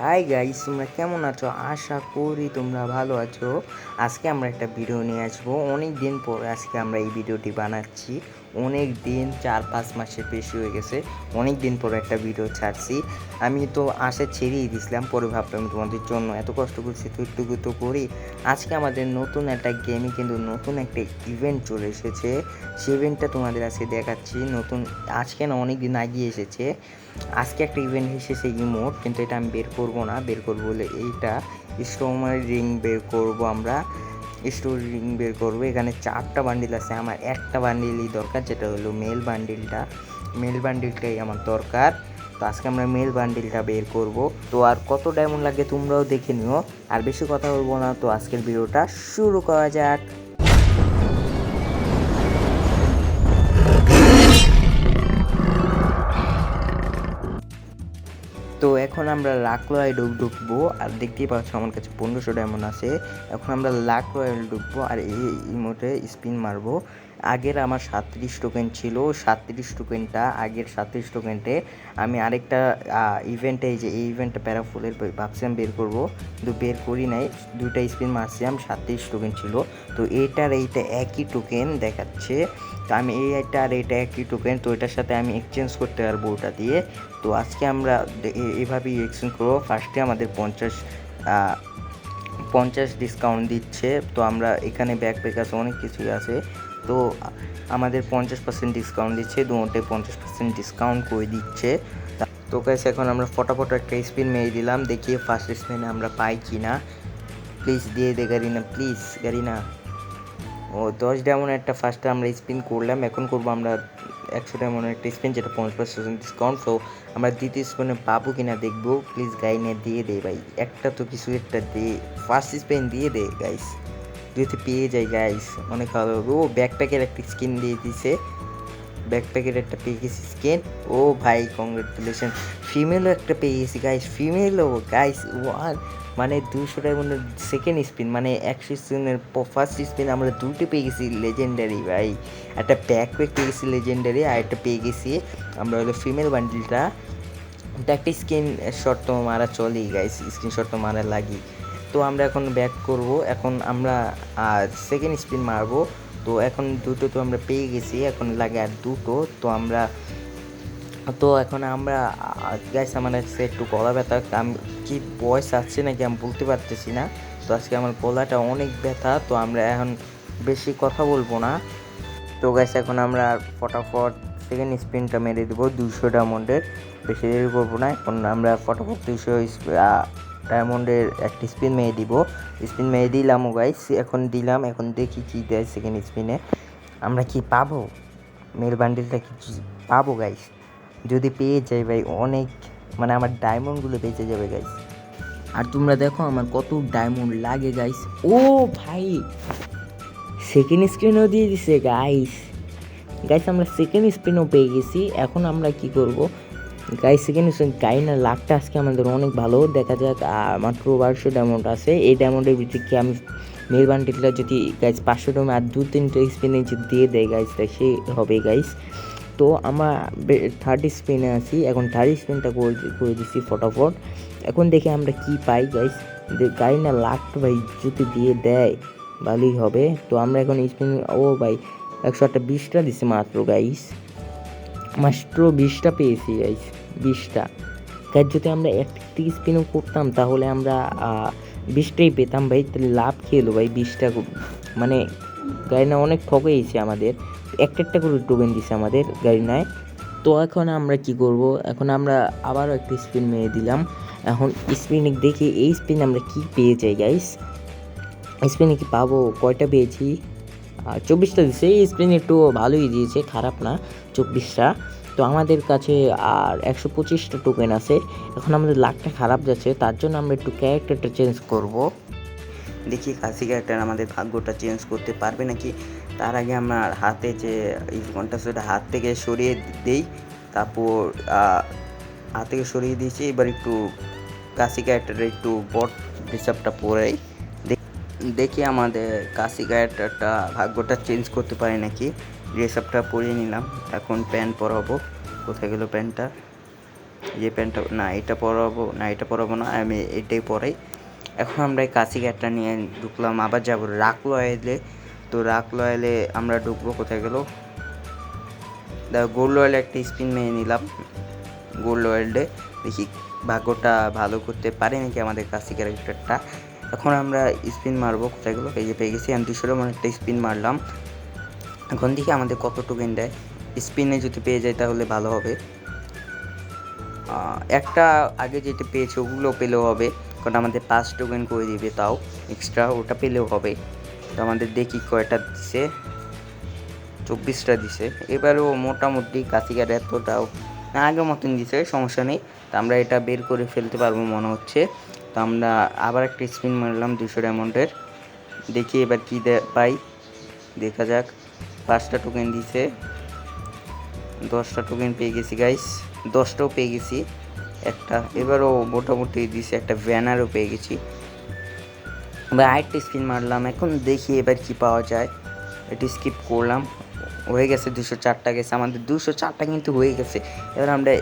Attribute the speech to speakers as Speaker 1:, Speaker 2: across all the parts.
Speaker 1: Hi guys, তোমরা কেমন আছো? আশা করি তোমরা ভালো আছো। আজকে আমরা একটা ভিডিও নিয়ে আসবো। অনেক দিন পর আজকে আমরা এই ভিডিওটি বানাচ্ছি। অনেক দিন, 4-5 মাসের বেশি হয়ে গেছে। অনেক দিন পর একটা ভিডিও ছাড়ছি। আমি তো আশা ছেড়েই দিয়েছিলাম, পরে ভাবলাম তোমাদের জন্য এত কষ্ট করছি তো একটু তো করি। আজকে আমাদের নতুন একটা গেমে কিন্তু নতুন একটা ইভেন্ট চলে এসেছে। সেই ইভেন্টটা তোমাদের আজকে দেখাচ্ছি। নতুন আজকে না, অনেক দিন আগে এসেছে। আজকে একটা ইভেন্ট এসেছে ইমোট, কিন্তু এটা আমি বের করব না। বের করবো বলে এইটা স্টোমার রিং বের করব। আমরা স্টোর রিং বের করবো। এখানে 4টা বান্ডিল আছে, আমার একটা বান্ডিলই দরকার, যেটা হলো মেল বান্ডিলটা। মেল বান্ডিলটাই আমার দরকার। তো আজকে আমরা মেল বান্ডিলটা বের করব। তো আর কত ডায়মন্ড লাগে তোমরাও দেখে নিও। আর বেশি কথা বলবো না, তো আজকের ভিডিওটা শুরু করা যাক। তো এখন আমরা লাক রয়্যাল ঢুকবো। আর দেখতেই পাচ্ছ আমার কাছে 1500 ডায়মন্ড আছে। এখন আমরা লাক রয়্যাল ঢুকবো আর এই ইমোটে স্পিন মারবো। আগের আমার 37 টোকেন ছিল। 37 টোকেনটা, আগের 37 টোকেনটে আমি আরেকটা ইভেন্টে, এই যে এই ইভেন্টটা প্যারাফুলের ভাবছিলাম বের করবো, কিন্তু বের করি নাই। দুইটা স্পিন মারছিলাম, 37 টোকেন ছিল। তো এইটার এইটা একই টোকেন দেখাচ্ছে। তো আমি এইটা আর এইটা একই টোকেন, তো এটার সাথে আমি এক্সচেঞ্জ করতে পারবো ওটা দিয়ে। তো আজকে আমরা এভাবেই এক্সচেঞ্জ করবো। ফার্স্টে আমাদের 50 ডিসকাউন্ট দিচ্ছে। তো আমরা এখানে ব্যাকপ্যাক আছে, অনেক কিছুই আছে। তো আমাদের 50% ডিসকাউন্ট দিচ্ছে, দুটোতে 50% ডিসকাউন্ট করে দিচ্ছে। তো গাইস, এখন আমরা ফটাফট একটা স্পিন মেরে দিলাম, দেখি ফার্স্ট স্পিনে আমরা পাই কি না। প্লিজ দিয়ে দে গারিনা, প্লিজ গারিনা। ও 10 ডায়মন্ড একটা ফার্স্টে আমরা স্পিন করলাম। এখন করবো আমরা 100 ডায়মন্ড একটা স্পিন, যেটা 50% ডিসকাউন্ট। তো আমরা দ্বিতীয় স্পিনে পাবো কিনা দেখবো। প্লিজ গাইনে দিয়ে দে ভাই, একটা তো কিছু একটা দে। ফার্স্ট স্পিন দিয়ে দে গাইস, যদি পেয়ে যাই গাইস অনেক ভালো হবে। ও ব্যাকপ্যাকের একটা স্কিন দিয়ে দিছে, ব্যাকপ্যাকের একটা পেয়ে গেছি স্কিন। ও ভাই কংগ্রেচুলেশন, ফিমেলও একটা পেয়ে গেছি গাইস, ফিমেলও গাইস। ওয়ান মানে 200 ডায়মন্ডের সেকেন্ড স্পিন, মানে 100 স্পিনের ফার্স্ট স্পিন আমরা দুটো পেয়ে গেছি লেজেন্ডারি ভাই। একটা ব্যাকপ্যাক পেয়ে গেছি লেজেন্ডারি, আর একটা পেয়ে গেছি আমরা হলো ফিমেল বান্ডিলটা। এটা একটা স্ক্রিন শট তো মারা চলেই গাইস, স্ক্রিনশট তো মারা লাগি। তো আমরা এখন ব্যাক করব। এখন আমরা সেকেন্ড স্পিন মারবো। তো এখন দুটো তো আমরা পেয়ে গেছি, এখন লাগে আর দুটো। তো এখন আমরা গাইস, আমার কাছে একটু গলা ব্যথা, আমি কি বয়স আসছে নাকি আমি বলতে পারতেছি না। তো আজকে আমার গলাটা অনেক ব্যথা। তো আমরা এখন বেশি কথা বলবো না। তো গাইস, এখন আমরা ফটাফট সেকেন্ড স্পিনটা মেরে দেবো 200 ডায়মন্ডের। বেশি দেরি করবো না, এখন আমরা ফটাফট 200 ডায়মন্ডের একটা স্পিন মেরে দিব। স্পিন মেরে দিলামও গাইস, এখন দিলাম। এখন দেখি কি দেয় সেকেন্ড স্পিনে, আমরা কি পাবো, মেল বান্ডিলটা কি পাবো গাইস। যদি পেয়ে যাই ভাই, অনেক মানে আমার ডায়মন্ডগুলো বেঁচে যাবে গাইস। আর তোমরা দেখো আমার কত ডায়মন্ড লাগে গাইস। ও ভাই, সেকেন্ড স্ক্রিনও দিয়ে দিছে গাইস। গাইস, আমরা সেকেন্ড স্পিনও পেয়ে গেছি। এখন আমরা কি করব গাইস, সেকেন্ড স্পিন গাইনার লাকটা আজকে আমাদের অনেক ভালো। দেখা যাক, মাত্র 1200 ডায়মন্ড আছে। এই ডায়মন্ডের ভিতরে কি আমি মেল বান্ডিলটা যদি গাইস 500 ডায়মন্ড আর 2-3টা স্পিনে যদি দিয়ে দেয় গাইস, তাই সে হবে গাইস। তো আমরা থার্ড স্পিনে আছি, এখন থার্ড স্পিনটা করে দিচ্ছি ফটাফট। এখন দেখি আমরা কি পাই গাইস। গাইনার লাকটা ভাই যদি দিয়ে দেয় ভালোই হবে। তো আমরা এখন স্পিন, ও ভাই 120টা দিছে মাত্র গাইস, মাত্র 20টা পেয়েছি গাইস, 20টা গাইস। যদি আমরা একটি স্পিনও করতাম তাহলে আমরা 20টাই পেতাম ভাই। তাহলে লাভ কী হলো ভাই, 20টা মানে গাড়িনা অনেক ঠকেছে আমাদের। একটা করে টোকেন দিছে আমাদের গাড়িনায়। তো এখন আমরা কি করব, এখন আমরা আবারও একটা স্পিন মেরে দিলাম। এখন স্পিনে দেখি এই স্পিন আমরা কি পেয়ে যাই গাইস। স্পিনে কি পাবো, কয়টা পেয়েছি, 24টা দিচ্ছে। এই স্পিন একটু ভালোই দিয়েছে, খারাপ না 24টা। তো আমাদের কাছে আর 125টা টোকেন আছে। এখন আমাদের লাকটা খারাপ যাচ্ছে, তার জন্য আমরা একটু ক্যারেক্টারটা চেঞ্জ করব। দেখি খাসি ক্যারেক্টার আমাদের ভাগ্যটা চেঞ্জ করতে পারবে নাকি। তার আগে আমার হাতে যে ঘন্টা সেটা হাত থেকে সরিয়ে দেই। তারপর হাত থেকে সরিয়ে দিয়েছি। এবার একটু কাশি ক্যারেক্টারে একটু বট ডিসাপটা পরে দেখি আমাদের কাশি ক্যারেক্টারটা ভাগ্যটা চেঞ্জ করতে পারি নাকি। ড্রেস আপটা পরিয়ে নিলাম, এখন প্যান্ট পরাবো। কোথায় গেল প্যান্টটা,
Speaker 2: যে প্যান্টটা না এটা পরাবো না, আমি এটাই পরাই। এখন আমরা এই কাশি ক্যাটটা নিয়ে ঢুকলাম, আবার যাবো রাক লয়েলে। তো রাক লয়েলে আমরা ঢুকবো, কোথায় গেল দেখো, গোল্ড রয়েলে একটা স্পিন মেরে নিলাম। গোল্ড রয়েলে দেখি ভাগ্যটা ভালো করতে পারে নাকি আমাদের কাশি ক্যারেক্টারটা। এখন আমরা স্পিন মারবো, কোথায় গেলো, এই যে পেয়ে গেছি। আমি 200 মনে একটা স্পিন মারলাম। এখন দেখি আমাদের কত টোকেন দেয়। স্পিনে যদি পেয়ে যায় তাহলে ভালো হবে। একটা আগে যেটা পেয়েছে ওগুলো পেলেও হবে, কারণ আমাদের 5 টোকেন করে দিবে, তাও এক্সট্রা ওটা পেলেও হবে। তো আমাদের দেখি কয়টা দিছে, 24টা দিছে। এবারেও মোটামুটি কাশিকার এতটাও না, আগের মতন দিছে, সমস্যা নেই। তো আমরা এটা বের করে ফেলতে পারবো মনে হচ্ছে। তো আমরা আবার একটা স্পিন মারলাম 200 ডায়মন্ডের, দেখি এবার কী পাই, দেখা যাক। 5টা টোকেন দিছে, 10টা টোকেন পেয়ে গেছি গাইস, 10টাও পেয়ে গেছি একটা। এবারও মোটামুটি দিছে, একটা ব্যানারও পেয়ে গেছি। এবার আরেকটা স্পিন মারলাম, এখন দেখি এবার কি পাওয়া যায়। এটি স্কিপ করলাম, হয়ে গেছে 204টা গেছে, আমাদের 204টা কিন্তু হয়ে গেছে। এবার আমরা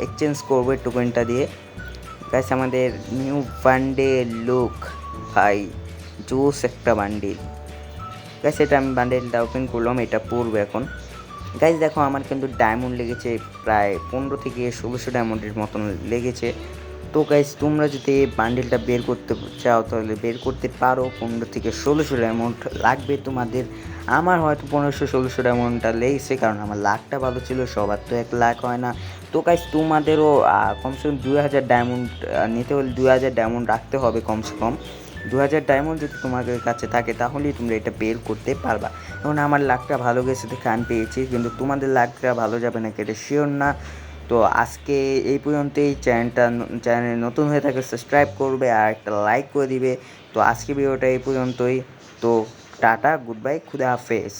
Speaker 2: এক্সচেঞ্জ করবো টোকেনটা দিয়ে। গাইস আমাদের নিউ বান্ডেল লুক, ভাই জোস একটা বান্ডেল। গাইস এটা আমি বান্ডেলটা ওপেন করলাম, এটা পড়বে এখন। গাইস দেখো আমার কিন্তু ডায়মন্ড লেগেছে প্রায় 15 থেকে 1600 ডায়মন্ডের মতন লেগেছে। তো গাইস তোমরা যদি এই বান্ডেলটা বের করতে চাও তাহলে বের করতে পারো, 15 থেকে 1600 ডায়মন্ড লাগবে তোমাদের। আমার হয়তো 1500-1600 ডায়মন্ডটা লেগেছে, কারণ আমার লাখটা ভালো ছিল, সবার তো 1 লাখ হয় না। তো গাইস তোমাদেরও কমসে কম 2000 ডায়মন্ড নিতে হলে 2000 ডায়মন্ড রাখতে হবে কমসে কম। 2000 ডায়মন্ড যদি তোমাদের কাছে থাকে তাহলেই তোমরা এটা বের করতে পারবা। এখন আমার লাকটা ভালো গেছে দেখে আমি পেয়েছি, কিন্তু তোমাদের লাকটা ভালো যাবে নাকি এটা শিওর না। তো আজকে এই পর্যন্তই। চ্যানেলে নতুন হয়ে থাকে সাবস্ক্রাইব করবে আর একটা লাইক করে দিবে। তো আজকে ভিডিওটা এই পর্যন্তই। তো টাটা, গুড বাই, খুদা হাফেজ।